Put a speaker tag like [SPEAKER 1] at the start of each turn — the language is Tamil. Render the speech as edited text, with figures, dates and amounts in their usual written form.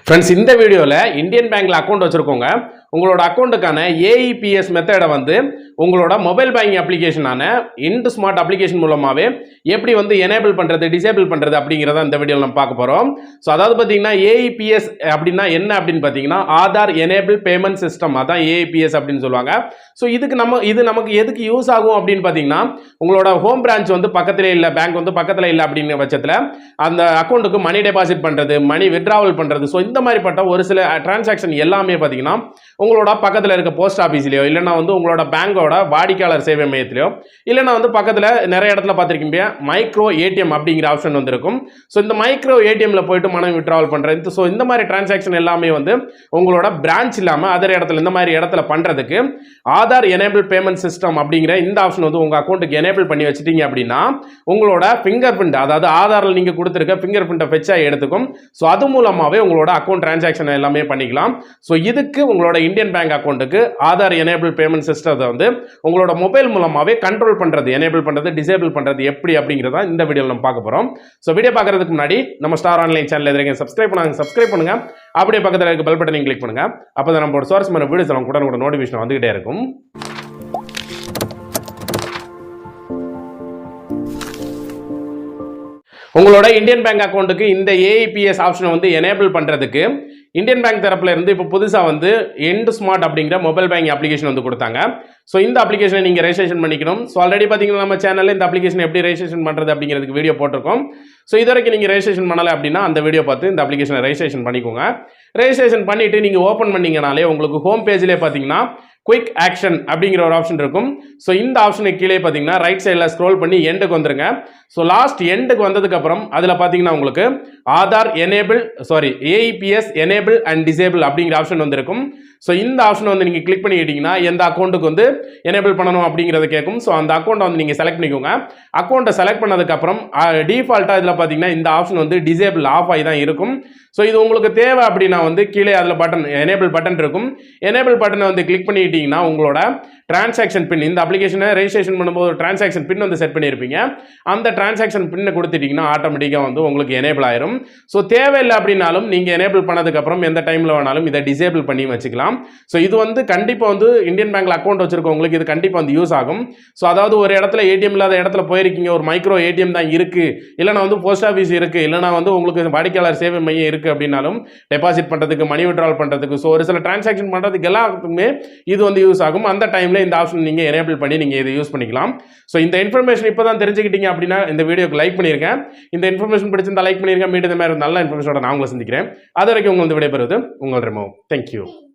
[SPEAKER 1] ஃப்ரெண்ட்ஸ், இந்த வீடியோவில் இந்தியன் பேங்க்ல அக்கௌண்ட் வச்சிருக்கோங்க. உங்களோட அக்கௌண்ட்டுக்கான ஏஇபிஎஸ் மெத்தடை வந்து உங்களோட மொபைல் பேங்கிங் அப்ளிகேஷனான இண்ட் ஸ்மார்ட் அப்ளிகேஷன் மூலமாகவே எப்படி வந்து எனேபிள் பண்ணுறது, டிசேபிள் பண்ணுறது அப்படிங்கிறத இந்த வீடியோவில் நம்ம பார்க்க போகிறோம். ஸோ அதாவது பார்த்தீங்கன்னா ஏஇபிஎஸ் அப்படின்னா என்ன அப்படின்னு பார்த்தீங்கன்னா ஆதார் எனேபிள் பேமெண்ட் சிஸ்டம், அதான் ஏஇபிஎஸ் அப்படின்னு சொல்லுவாங்க. ஸோ இது நமக்கு எதுக்கு யூஸ் ஆகும் அப்படின்னு பார்த்தீங்கன்னா, உங்களோட ஹோம் பிரான்ச் வந்து பக்கத்திலே இல்லை, பேங்க் வந்து பக்கத்தில் இல்லை அப்படிங்கிற பட்சத்தில் அந்த அக்கௌண்ட்டுக்கு மணி டெபாசிட் பண்ணுறது, மணி வித்ட்ராவல் பண்ணுறது, ஸோ இந்த மாதிரிப்பட்ட ஒரு சில டிரான்சாக்ஷன் எல்லாமே பார்த்தீங்கன்னா உங்களோட பக்கத்தில் இருக்க போஸ்ட் ஆஃபீஸ்லையோ இல்லைனா வந்து உங்களோட பேங்கோட வாடிக்கையாளர் சேவை மையத்திலையோ இல்லைனா வந்து பக்கத்தில் நிறைய இடத்துல பார்த்துருக்கீங்க மைக்ரோ ஏடிஎம் அப்படிங்கிற ஆப்ஷன் வந்துருக்கும். ஸோ இந்த மைக்ரோ ஏடிஎம்ல போயிட்டு மணி வித்ட்ராவல் பண்ணுறது, ஸோ இந்த மாதிரி டிரான்சாக்ஷன் எல்லாமே வந்து உங்களோட பிரான்ச் இல்லாமல் அதர் இடத்துல இந்த மாதிரி இடத்துல பண்ணுறதுக்கு ஆதார் எனேபிள் பேமெண்ட் சிஸ்டம் அப்படிங்கிற இந்த ஆப்ஷன் வந்து உங்கள் அக்கௌண்ட்டுக்கு எனேபிள் பண்ணி வச்சுட்டீங்க அப்படின்னா உங்களோட ஃபிங்கர் பிரிண்ட், அதாவது ஆதாரில் நீங்கள் கொடுத்துருக்க ஃபிங்கர் பிரிண்ட்டை ஃபெச்சா எடுத்துக்கும். ஸோ அது மூலமாகவே உங்களோட அக்கௌண்ட் டிரான்சாக்ஷன் எல்லாமே பண்ணிக்கலாம். ஸோ இதுக்கு உங்களோட இந்தியன் பேங்க் அக்கௌண்ட்டுக்கு ஆதார் எனேபிள் பேமெண்ட் சிஸ்டத்தை வந்து உங்களோட மொபைல் மூலமாகவே கண்ட்ரோல் பண்ணுறது, எனேபிள் பண்ணுறது, டிசேபிள் பண்ணுறது எப்படி அப்படிங்கிறத இந்த வீடியோவில் நம்ம பார்க்க போகிறோம். ஸோ வீடியோ பார்க்கறதுக்கு முன்னாடி நம்ம ஸ்டார் ஆன்லைன் சேனல் எதிர்க்க சப்ஸ்கிரைப் பண்ணுங்க, அப்படியே பக்கத்தில் இருக்க பெல் பட்டனை கிளிக் பண்ணுங்க. அப்போ தான் நம்மளோட சுவாரஸ்யமான வீடியோஸ் நம்ம கூட நோட்டிஃபிகேஷன் வந்துகிட்டே இருக்கும். உங்களோட இந்தியன் பேங்க் அக்கௌண்ட்டுக்கு இந்த ஏஇபிஎஸ் ஆப்ஷனை வந்து எனேபிள் பண்ணுறதுக்கு இந்தியன் பேங்க் தரப்புல இருந்து இப்போ புதுசாக வந்து இண்ட் ஸ்மார்ட் அப்படிங்கிற மொபைல் பேங்கிங் அப்ளிகேஷன் வந்து கொடுத்தாங்க. ஸோ இந்த அப்ளிகேஷனை நீங்கள் ரெஜிஸ்ட்ரேஷன் பண்ணிக்கணும். ஸோ ஆல்ரெடி பார்த்தீங்கன்னா நம்ம சேனலில் இந்த அப்ளிகேஷன் எப்படி ரெஜிஸ்ட்ரேஷன் பண்ணுறது அப்படிங்கிறதுக்கு வீடியோ போட்டிருக்கோம். ஸோ இது வரைக்கும் நீங்கள் ரெஜிஸ்ட்ரேஷன் பண்ணலை அப்படின்னா அந்த வீடியோ பார்த்து இந்த அப்ளிகேஷனை ரெஜிஸ்ட்ரேஷன் பண்ணிக்கோங்க. ரெஜிஸ்ட்ரேஷன் பண்ணிவிட்டு நீங்கள் ஓப்பன் பண்ணிங்கனாலே உங்களுக்கு ஹோம் பேஜ்லேயே பார்த்தீங்கன்னா குயிக் ஆக்ஷன் அப்படிங்கிற ஒரு ஆப்ஷன் இருக்கும். ஸோ இந்த ஆப்ஷனுக்கு கீழே பார்த்தீங்கன்னா ரைட் சைடில் ஸ்க்ரோல் பண்ணி எண்டுக்கு வந்துருங்க. ஸோ லாஸ்ட் எண்டுக்கு வந்ததுக்கப்புறம் அதில் பார்த்தீங்கன்னா உங்களுக்கு Aadhaar AEPS enable and disable அப்படிங்கிற ஆப்ஷன் வந்துருக்கும். ஸோ இந்த ஆப்ஷன் வந்து நீங்கள் கிளிக் பண்ணிக்கிட்டீங்கன்னா எந்த அக்கௌண்ட்டுக்கு வந்து எனேபிள் பண்ணணும் அப்படிங்கிறத கேட்கும். ஸோ அந்த அக்கௌண்ட்டை வந்து நீங்கள் செலக்ட் பண்ணிக்கோங்க. அக்கௌண்ட்டை செலக்ட் பண்ணதுக்கப்புறம் டிஃபால்ட்டாக இதில் பார்த்தீங்கன்னா இந்த ஆப்ஷன் வந்து டிசேபிள் ஆஃப் ஆகி தான் இருக்கும். ஸோ இது உங்களுக்கு தேவை அப்படின்னா வந்து கீழே அதில் பட்டன் எனேபிள் பட்டன் இருக்கும். எனேபிள் பட்டனை வந்து கிளிக் பண்ணிக்கிட்டீங்கன்னா உங்களோட டிரான்சாக்ஷன் பின், இந்த அப்ளிகேஷனை ரெஜிஸ்ட்ரேஷன் பண்ணும்போது ஒரு டிரான்சாக்ஷன் பின் வந்து செட் பண்ணியிருப்பீங்க. அந்த டிரான்சாக்ஷன் பின்னை கொடுத்துட்டீங்கன்னா ஆட்டோமேட்டிக்காக வந்து உங்களுக்கு எனேபிள் ஆயிரும். ஸோ தேவையில்லை அப்படின்னாலும் நீங்கள் எனேபிள் பண்ணதுக்கப்புறம் எந்த டைமில் வேணாலும் இதை டிசேபிள் பண்ணி வச்சுக்கலாம். ஸோ இது வந்து கண்டிப்பாக வந்து இந்தியன் பேங்க்ல அக்கௌண்ட் வச்சிருக்கவங்களுக்கு இது கண்டிப்பாக வந்து யூஸ் ஆகும். ஸோ அதாவது ஒரு இடத்துல ஏடிஎம் இல்லாத இடத்துல போயிருக்கீங்க, ஒரு மைக்ரோ ஏடிஎம் தான் இருக்குது, இல்லைனா வந்து போஸ்ட் ஆஃபீஸ் இருக்குது, இல்லைனா வந்து உங்களுக்கு வாடிக்கையாளர் சேவை மையம் இருக்குது அப்படின்னாலும் டெபாசிட் பண்ணுறதுக்கு, மணி விட்ரால் பண்ணுறதுக்கு, ஸோ ஒரு சில டிரான்சாக்ஷன் பண்ணுறதுக்கு எல்லாத்துக்குமே இது வந்து யூஸ் ஆகும். அந்த டைமில் இந்த ஆப்ஷன் நீங்கள் எனேபிள் பண்ணி நீங்கள் இதை யூஸ் பண்ணிக்கலாம். ஸோ இந்த இன்ஃபர்மேஷன் இப்போ தான் தெரிஞ்சுக்கிட்டீங்க அப்படின்னா இந்த வீடியோக்கு லைக் பண்ணியிருக்கேன். இந்த இன்ஃபர்மேஷன் பிடிச்சிருந்தா லைக் பண்ணியிருக்கேன். மீண்டும் இந்த மாதிரி நல்ல இன்ஃபர்மேஷனோட நான் உங்களை சந்திக்கிறேன். அது வரைக்கும் உங்களுக்கு விடைபெறுவது உங்கள் ரெமோ. தேங்க்யூ.